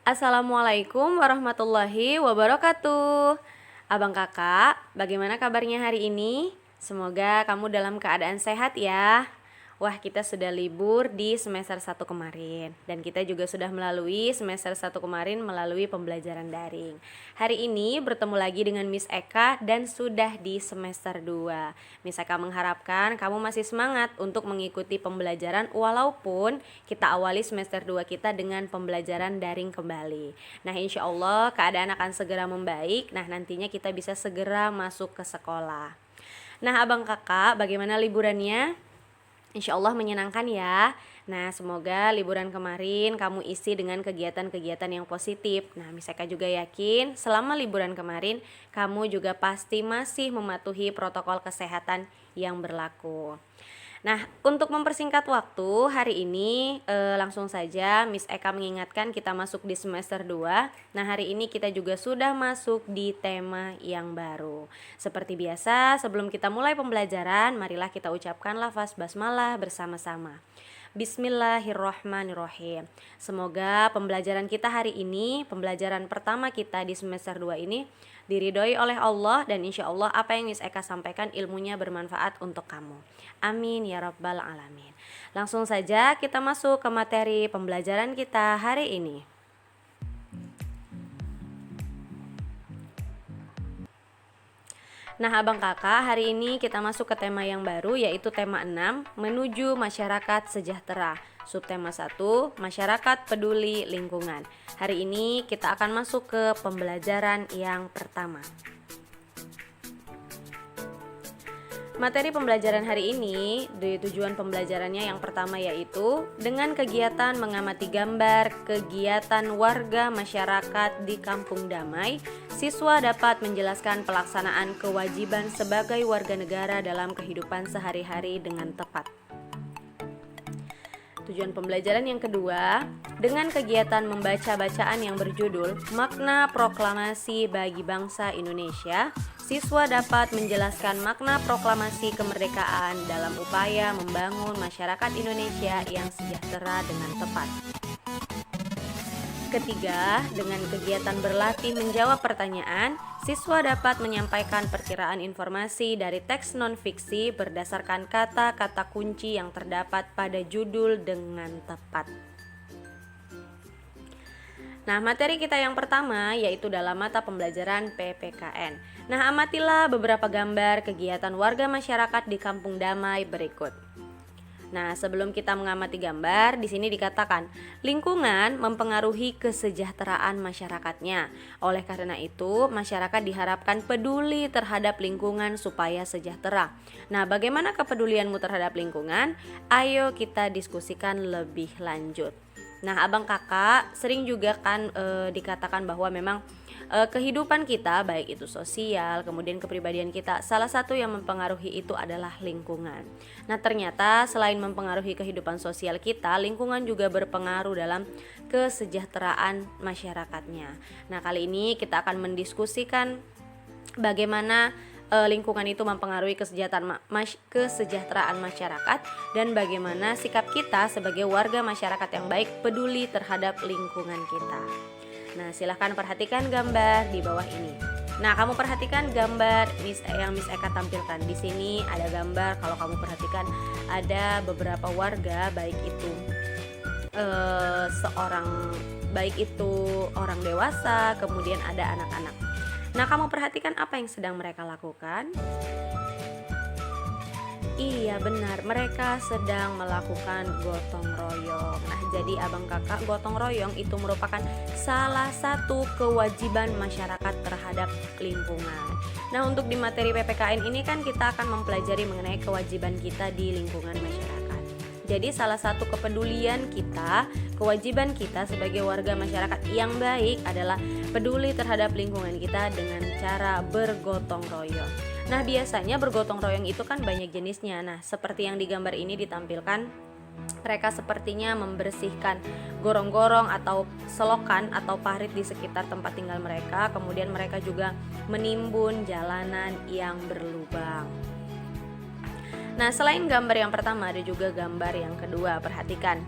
Assalamualaikum warahmatullahi wabarakatuh. Abang kakak, bagaimana kabarnya hari ini? Semoga kamu dalam keadaan sehat ya. Wah, kita sudah libur di semester 1 kemarin. Dan kita juga sudah melalui semester 1 kemarin melalui pembelajaran daring. Hari ini bertemu lagi dengan Miss Eka dan sudah di semester 2. Miss Eka mengharapkan kamu masih semangat untuk mengikuti pembelajaran walaupun kita awali semester 2 kita dengan pembelajaran daring kembali. Nah, insya Allah keadaan akan segera membaik. Nah, nantinya kita bisa segera masuk ke sekolah. Nah, abang kakak, bagaimana liburannya? Insya Allah menyenangkan ya. Nah, semoga liburan kemarin kamu isi dengan kegiatan-kegiatan yang positif. Nah, Miss Eka juga yakin selama liburan kemarin kamu juga pasti masih mematuhi protokol kesehatan yang berlaku. Nah, untuk mempersingkat waktu, hari ini langsung saja Miss Eka mengingatkan kita masuk di semester 2. Nah, hari ini kita juga sudah masuk di tema yang baru. Seperti biasa, sebelum kita mulai pembelajaran, marilah kita ucapkan lafaz basmalah bersama-sama. Bismillahirrohmanirrohim. Semoga pembelajaran kita hari ini, pembelajaran pertama kita di semester 2 ini diridhoi oleh Allah, dan insya Allah apa yang Miss Eka sampaikan ilmunya bermanfaat untuk kamu. Amin ya rabbal alamin. Langsung saja kita masuk ke materi pembelajaran kita hari ini. Nah, abang kakak, hari ini kita masuk ke tema yang baru, yaitu tema 6, menuju masyarakat sejahtera. Subtema 1, masyarakat peduli lingkungan. Hari ini kita akan masuk ke pembelajaran yang pertama. Materi pembelajaran hari ini, tujuan pembelajarannya yang pertama yaitu dengan kegiatan mengamati gambar kegiatan warga masyarakat di Kampung Damai, siswa dapat menjelaskan pelaksanaan kewajiban sebagai warga negara dalam kehidupan sehari-hari dengan tepat. Tujuan pembelajaran yang kedua, dengan kegiatan membaca bacaan yang berjudul Makna Proklamasi bagi Bangsa Indonesia, siswa dapat menjelaskan makna proklamasi kemerdekaan dalam upaya membangun masyarakat Indonesia yang sejahtera dengan tepat. Ketiga, dengan kegiatan berlatih menjawab pertanyaan, siswa dapat menyampaikan perkiraan informasi dari teks non-fiksi berdasarkan kata-kata kunci yang terdapat pada judul dengan tepat. Nah, materi kita yang pertama yaitu dalam mata pembelajaran PPKN. Nah, amatilah beberapa gambar kegiatan warga masyarakat di Kampung Damai berikut. Nah, sebelum kita mengamati gambar, di sini dikatakan lingkungan mempengaruhi kesejahteraan masyarakatnya. Oleh karena itu, masyarakat diharapkan peduli terhadap lingkungan supaya sejahtera. Nah, bagaimana kepedulianmu terhadap lingkungan? Ayo kita diskusikan lebih lanjut. Nah, abang kakak sering juga kan dikatakan bahwa memang kehidupan kita, baik itu sosial, kemudian kepribadian kita, salah satu yang mempengaruhi itu adalah lingkungan. Nah, ternyata selain mempengaruhi kehidupan sosial kita, lingkungan juga berpengaruh dalam kesejahteraan masyarakatnya. Nah, kali ini kita akan mendiskusikan bagaimana lingkungan itu mempengaruhi kesejahteraan masyarakat dan bagaimana sikap kita sebagai warga masyarakat yang baik peduli terhadap lingkungan kita. Nah, silahkan perhatikan gambar di bawah ini. Nah, kamu perhatikan gambar yang Miss Eka tampilkan. Di sini ada gambar, kalau kamu perhatikan ada beberapa warga, baik itu orang dewasa, kemudian ada anak-anak. Nah, kamu perhatikan apa yang sedang mereka lakukan? Iya benar, mereka sedang melakukan gotong royong. Nah, jadi abang kakak, gotong royong itu merupakan salah satu kewajiban masyarakat terhadap lingkungan. Nah, untuk di materi PPKN ini kan kita akan mempelajari mengenai kewajiban kita di lingkungan masyarakat. Jadi salah satu kepedulian kita, kewajiban kita sebagai warga masyarakat yang baik adalah peduli terhadap lingkungan kita dengan cara bergotong royong. Nah, biasanya bergotong royong itu kan banyak jenisnya. Nah, seperti yang di gambar ini ditampilkan, mereka sepertinya membersihkan gorong-gorong atau selokan atau parit di sekitar tempat tinggal mereka. Kemudian mereka juga menimbun jalanan yang berlubang. Nah, selain gambar yang pertama ada juga gambar yang kedua. Perhatikan.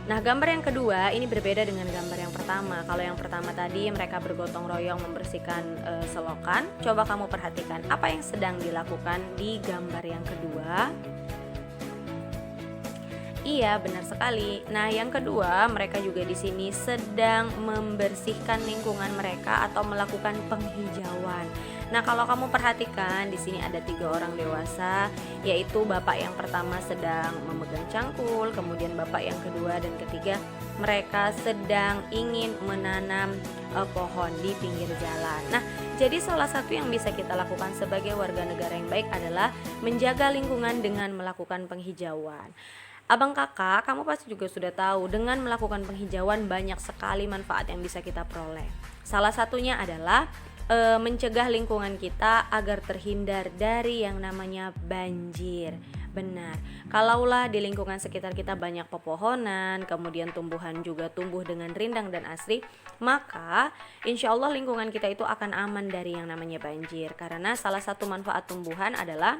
Nah, gambar yang kedua ini berbeda dengan gambar yang pertama. Kalau yang pertama tadi mereka bergotong royong membersihkan selokan. Coba kamu perhatikan apa yang sedang dilakukan di gambar yang kedua. Iya, benar sekali. Nah, yang kedua, mereka juga di sini sedang membersihkan lingkungan mereka atau melakukan penghijauan. Nah, kalau kamu perhatikan di sini ada 3 orang dewasa, yaitu bapak yang pertama sedang memegang cangkul, kemudian bapak yang kedua dan ketiga mereka sedang ingin menanam pohon di pinggir jalan. Nah, jadi salah satu yang bisa kita lakukan sebagai warga negara yang baik adalah menjaga lingkungan dengan melakukan penghijauan. Abang kakak, kamu pasti juga sudah tahu dengan melakukan penghijauan banyak sekali manfaat yang bisa kita peroleh. Salah satunya adalah mencegah lingkungan kita agar terhindar dari yang namanya banjir. Benar, kalaulah di lingkungan sekitar kita banyak pepohonan, kemudian tumbuhan juga tumbuh dengan rindang dan asri, maka insya Allah lingkungan kita itu akan aman dari yang namanya banjir. Karena salah satu manfaat tumbuhan adalah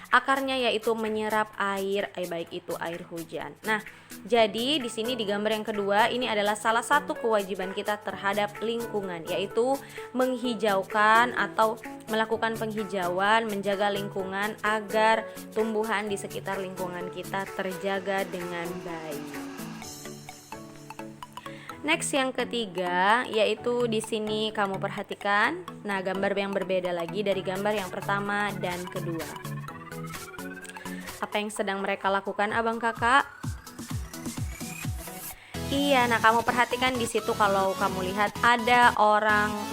akarnya yaitu menyerap air, baik itu air hujan. Nah, jadi di sini di gambar yang kedua ini adalah salah satu kewajiban kita terhadap lingkungan, yaitu menghijaukan atau melakukan penghijauan, menjaga lingkungan agar tumbuhan di sekitar lingkungan kita terjaga dengan baik. Next yang ketiga yaitu di sini kamu perhatikan. Nah, gambar yang berbeda lagi dari gambar yang pertama dan kedua. Apa yang sedang mereka lakukan, abang kakak? Iya, nah kamu perhatikan di situ kalau kamu lihat ada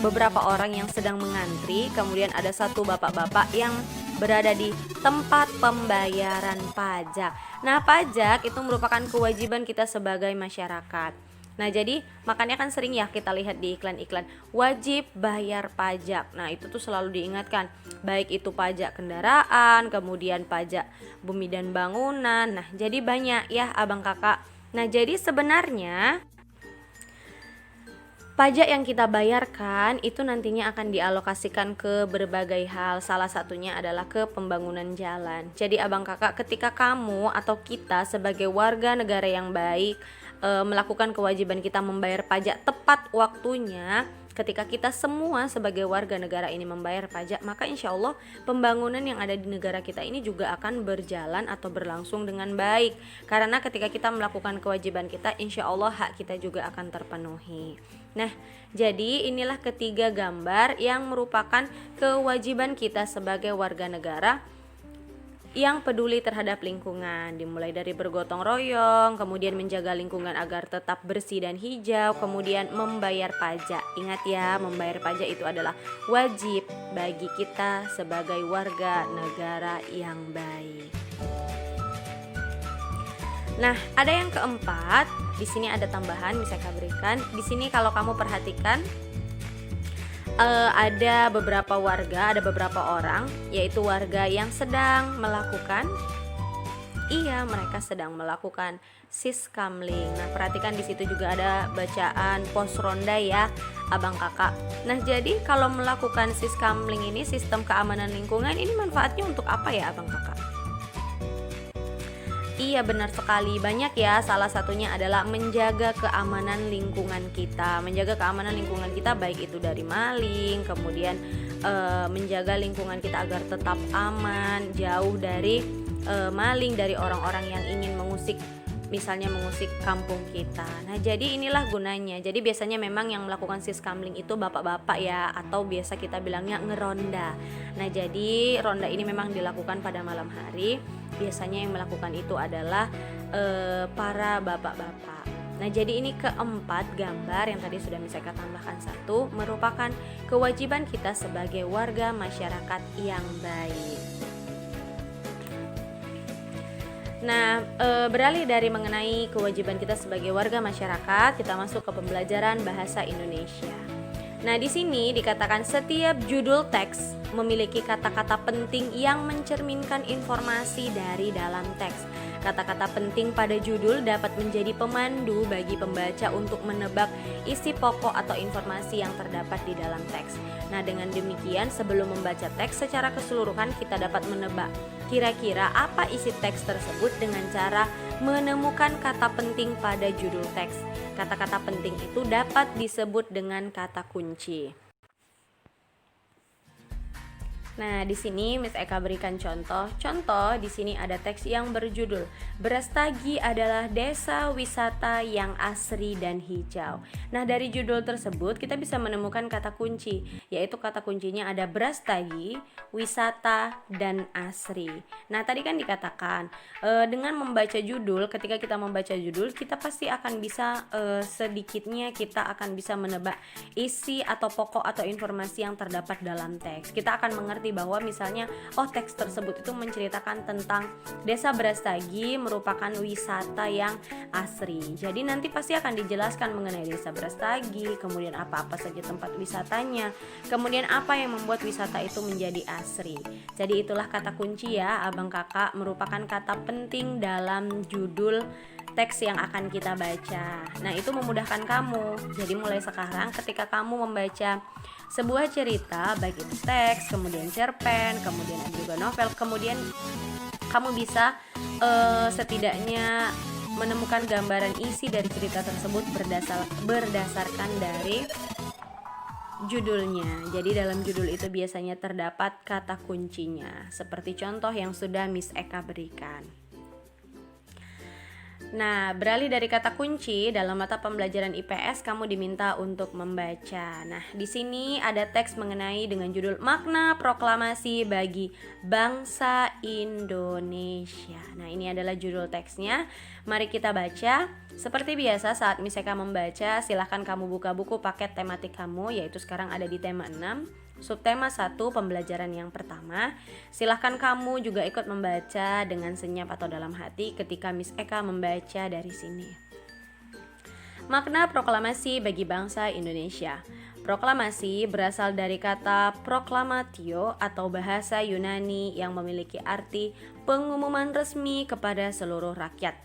beberapa orang yang sedang mengantri, kemudian ada satu bapak-bapak yang berada di tempat pembayaran pajak. Nah, pajak itu merupakan kewajiban kita sebagai masyarakat. Nah, jadi makanya kan sering ya kita lihat di iklan-iklan wajib bayar pajak. Nah, itu tuh selalu diingatkan, baik itu pajak kendaraan, kemudian pajak bumi dan bangunan. Nah, jadi banyak ya abang kakak. Nah, jadi sebenarnya pajak yang kita bayarkan itu nantinya akan dialokasikan ke berbagai hal. Salah satunya adalah ke pembangunan jalan. Jadi abang kakak, ketika kamu atau kita sebagai warga negara yang baik melakukan kewajiban kita membayar pajak tepat waktunya, ketika kita semua sebagai warga negara ini membayar pajak, maka insya Allah pembangunan yang ada di negara kita ini juga akan berjalan atau berlangsung dengan baik. Karena ketika kita melakukan kewajiban kita, insya Allah hak kita juga akan terpenuhi. Nah, jadi inilah ketiga gambar yang merupakan kewajiban kita sebagai warga negara yang peduli terhadap lingkungan, dimulai dari bergotong royong, kemudian menjaga lingkungan agar tetap bersih dan hijau, kemudian membayar pajak. Ingat ya, membayar pajak itu adalah wajib bagi kita sebagai warga negara yang baik. Nah, ada yang keempat, di sini ada tambahan bisa saya berikan. Di sini kalau kamu perhatikan ada beberapa orang, yaitu warga yang sedang melakukan mereka sedang melakukan siskamling. Nah, perhatikan di situ juga ada bacaan pos ronda ya, abang kakak. Nah, jadi kalau melakukan siskamling ini, sistem keamanan lingkungan ini manfaatnya untuk apa ya, abang kakak? Iya, benar sekali, banyak ya. Salah satunya adalah menjaga keamanan lingkungan kita. Menjaga keamanan lingkungan kita baik itu dari maling, kemudian menjaga lingkungan kita agar tetap aman, jauh dari maling, dari orang-orang yang ingin mengusik kampung kita. Nah, jadi inilah gunanya. Jadi biasanya memang yang melakukan siskamling itu bapak-bapak ya, atau biasa kita bilangnya ngeronda. Nah, jadi ronda ini memang dilakukan pada malam hari. Biasanya yang melakukan itu adalah para bapak-bapak. Nah, jadi ini keempat gambar yang tadi sudah saya tambahkan satu, merupakan kewajiban kita sebagai warga masyarakat yang baik. Nah, beralih dari mengenai kewajiban kita sebagai warga masyarakat, kita masuk ke pembelajaran bahasa Indonesia. Nah, di sini dikatakan setiap judul teks memiliki kata-kata penting yang mencerminkan informasi dari dalam teks. Kata-kata penting pada judul dapat menjadi pemandu bagi pembaca untuk menebak isi pokok atau informasi yang terdapat di dalam teks. Nah, dengan demikian sebelum membaca teks secara keseluruhan kita dapat menebak kira-kira apa isi teks tersebut dengan cara Menemukan kata penting pada judul teks. Kata-kata penting itu dapat disebut dengan kata kunci. Nah, di sini Miss Eka berikan contoh. Contoh di sini ada teks yang berjudul Brastagi adalah desa wisata yang asri dan hijau. Nah, dari judul tersebut kita bisa menemukan kata kunci, yaitu kata kuncinya ada Brastagi, wisata, dan asri. Nah, tadi kan dikatakan dengan membaca judul, ketika kita membaca judul, kita pasti akan bisa sedikitnya kita akan bisa menebak isi atau pokok atau informasi yang terdapat dalam teks. Kita akan mengerti bahwa misalnya teks tersebut itu menceritakan tentang desa Brastagi merupakan wisata yang asri. Jadi nanti pasti akan dijelaskan mengenai desa Brastagi, kemudian apa-apa saja tempat wisatanya, kemudian apa yang membuat wisata itu menjadi asri. Jadi itulah kata kunci ya abang kakak, merupakan kata penting dalam judul teks yang akan kita baca. Nah, itu memudahkan kamu. Jadi mulai sekarang ketika kamu membaca sebuah cerita, baik itu teks, kemudian cerpen, kemudian ada juga novel, kemudian kamu bisa setidaknya menemukan gambaran isi dari cerita tersebut berdasarkan dari judulnya. Jadi dalam judul itu biasanya terdapat kata kuncinya, seperti contoh yang sudah Miss Eka berikan. Nah, beralih dari kata kunci, dalam mata pembelajaran IPS kamu diminta untuk membaca. Nah, di sini ada teks mengenai dengan judul Makna Proklamasi bagi Bangsa Indonesia. Nah, ini adalah judul teksnya. Mari kita baca. Seperti biasa saat Miss Eka membaca, silahkan kamu buka buku paket tematik kamu, yaitu sekarang ada di tema 6. Subtema 1 pembelajaran yang pertama. Silahkan kamu juga ikut membaca dengan senyap atau dalam hati ketika Miss Eka membaca dari sini. Makna proklamasi bagi bangsa Indonesia. Proklamasi berasal dari kata proklamatio atau bahasa Yunani yang memiliki arti pengumuman resmi kepada seluruh rakyat.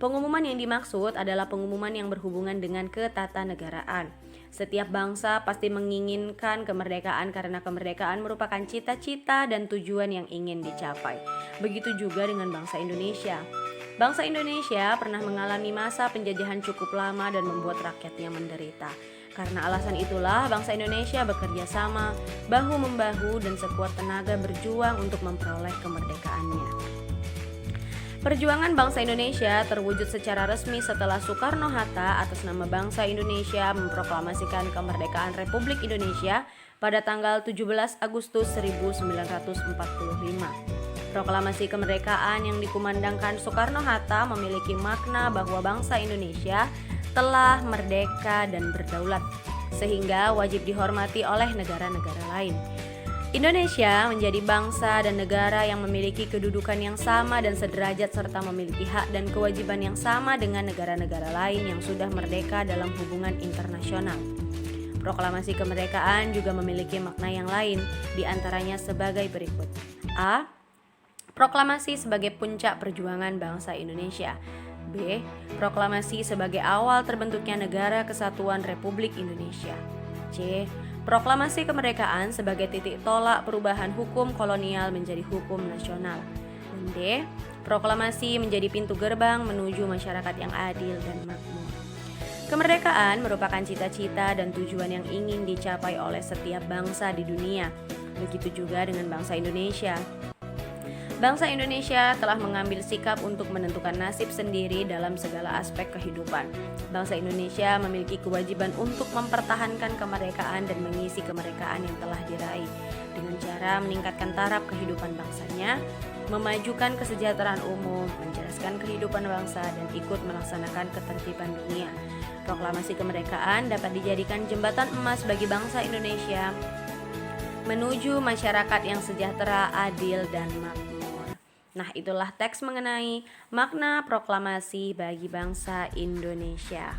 Pengumuman yang dimaksud adalah pengumuman yang berhubungan dengan ketatanegaraan. Setiap bangsa pasti menginginkan kemerdekaan karena kemerdekaan merupakan cita-cita dan tujuan yang ingin dicapai. Begitu juga dengan bangsa Indonesia. Bangsa Indonesia pernah mengalami masa penjajahan cukup lama dan membuat rakyatnya menderita. Karena alasan itulah bangsa Indonesia bekerja sama, bahu-membahu dan sekuat tenaga berjuang untuk memperoleh kemerdekaannya. Perjuangan bangsa Indonesia terwujud secara resmi setelah Soekarno-Hatta atas nama bangsa Indonesia memproklamasikan kemerdekaan Republik Indonesia pada tanggal 17 Agustus 1945. Proklamasi kemerdekaan yang dikumandangkan Soekarno-Hatta memiliki makna bahwa bangsa Indonesia telah merdeka dan berdaulat, sehingga wajib dihormati oleh negara-negara lain. Indonesia menjadi bangsa dan negara yang memiliki kedudukan yang sama dan sederajat serta memiliki hak dan kewajiban yang sama dengan negara-negara lain yang sudah merdeka dalam hubungan internasional. Proklamasi kemerdekaan juga memiliki makna yang lain, diantaranya sebagai berikut. A. Proklamasi sebagai puncak perjuangan bangsa Indonesia. B. Proklamasi sebagai awal terbentuknya Negara Kesatuan Republik Indonesia. C. Proklamasi kemerdekaan sebagai titik tolak perubahan hukum kolonial menjadi hukum nasional. Dan D. Proklamasi menjadi pintu gerbang menuju masyarakat yang adil dan makmur. Kemerdekaan merupakan cita-cita dan tujuan yang ingin dicapai oleh setiap bangsa di dunia. Begitu juga dengan bangsa Indonesia. Bangsa Indonesia telah mengambil sikap untuk menentukan nasib sendiri dalam segala aspek kehidupan. Bangsa Indonesia memiliki kewajiban untuk mempertahankan kemerdekaan dan mengisi kemerdekaan yang telah diraih dengan cara meningkatkan taraf kehidupan bangsanya, memajukan kesejahteraan umum, menjelaskan kehidupan bangsa, dan ikut melaksanakan ketertiban dunia. Proklamasi kemerdekaan dapat dijadikan jembatan emas bagi bangsa Indonesia menuju masyarakat yang sejahtera, adil, dan makmur. Nah, itulah teks mengenai makna proklamasi bagi bangsa Indonesia.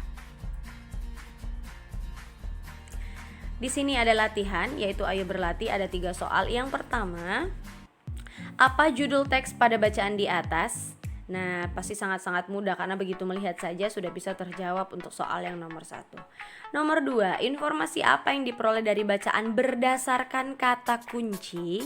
Di sini ada latihan, yaitu ayo berlatih, ada 3 soal. Yang pertama, apa judul teks pada bacaan di atas? Nah, pasti sangat-sangat mudah karena begitu melihat saja sudah bisa terjawab untuk soal yang nomor 1. Nomor 2, informasi apa yang diperoleh dari bacaan berdasarkan kata kunci?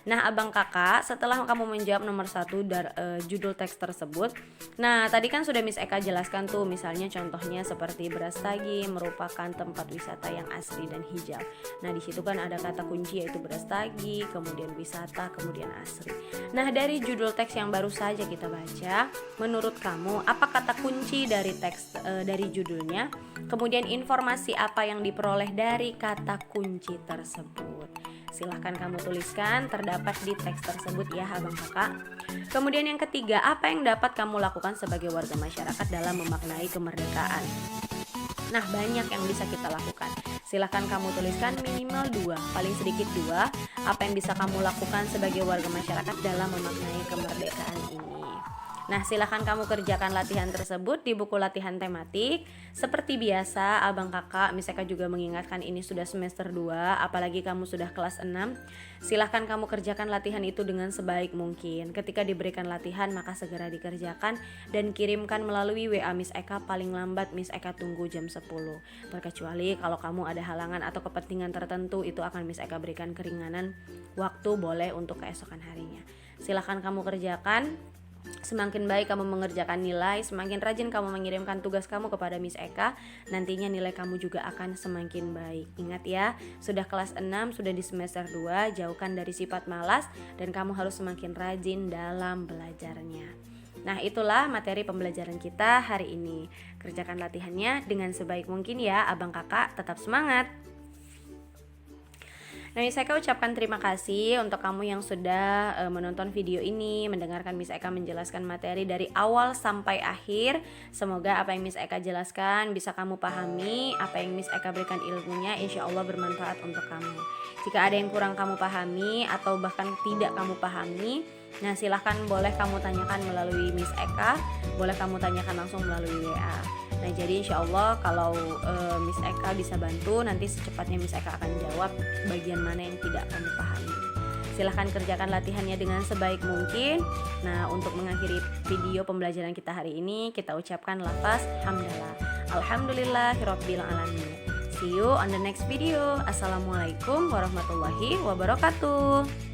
Nah, abang kakak, setelah kamu menjawab nomor 1 dari judul teks tersebut, nah tadi kan sudah Miss Eka jelaskan tuh, misalnya contohnya seperti Brastagi merupakan tempat wisata yang asri dan hijau. Nah, di situ kan ada kata kunci yaitu Brastagi, kemudian wisata, kemudian asri. Nah, dari judul teks yang baru saja kita baca, menurut kamu apa kata kunci dari teks dari judulnya? Kemudian informasi apa yang diperoleh dari kata kunci tersebut? Silahkan kamu tuliskan terdapat di teks tersebut ya abang kakak. Kemudian yang ketiga, apa yang dapat kamu lakukan sebagai warga masyarakat dalam memaknai kemerdekaan? Nah, banyak yang bisa kita lakukan. Silahkan kamu tuliskan minimal 2, paling sedikit 2, apa yang bisa kamu lakukan sebagai warga masyarakat dalam memaknai kemerdekaan ini. Nah, silahkan kamu kerjakan latihan tersebut di buku latihan tematik. Seperti biasa, abang kakak, Miss Eka juga mengingatkan ini sudah semester 2, apalagi kamu sudah kelas 6. Silahkan kamu kerjakan latihan itu dengan sebaik mungkin. Ketika diberikan latihan, maka segera dikerjakan dan kirimkan melalui WA Miss Eka, paling lambat Miss Eka tunggu jam 10. Terkecuali kalau kamu ada halangan atau kepentingan tertentu, itu akan Miss Eka berikan keringanan waktu, boleh untuk keesokan harinya. Silahkan kamu kerjakan. Semakin baik kamu mengerjakan nilai, semakin rajin kamu mengirimkan tugas kamu kepada Miss Eka, nantinya nilai kamu juga akan semakin baik. Ingat ya, sudah kelas 6, sudah di semester 2, jauhkan dari sifat malas dan kamu harus semakin rajin dalam belajarnya. Nah, itulah materi pembelajaran kita hari ini. Kerjakan latihannya dengan sebaik mungkin ya abang kakak, tetap semangat. Nah, Miss Eka ucapkan terima kasih untuk kamu yang sudah menonton video ini, mendengarkan Miss Eka menjelaskan materi dari awal sampai akhir. Semoga apa yang Miss Eka jelaskan bisa kamu pahami, apa yang Miss Eka berikan ilmunya insya Allah bermanfaat untuk kamu. Jika ada yang kurang kamu pahami atau bahkan tidak kamu pahami, nah silahkan boleh kamu tanyakan melalui Miss Eka, boleh kamu tanyakan langsung melalui WA. Nah, jadi insya Allah kalau Miss Eka bisa bantu, nanti secepatnya Miss Eka akan jawab bagian mana yang tidak kamu pahami. Silahkan kerjakan latihannya dengan sebaik mungkin. Nah, untuk mengakhiri video pembelajaran kita hari ini, kita ucapkan lafaz hamdalah. Alhamdulillahirabbil alamin. See you on the next video. Assalamualaikum warahmatullahi wabarakatuh.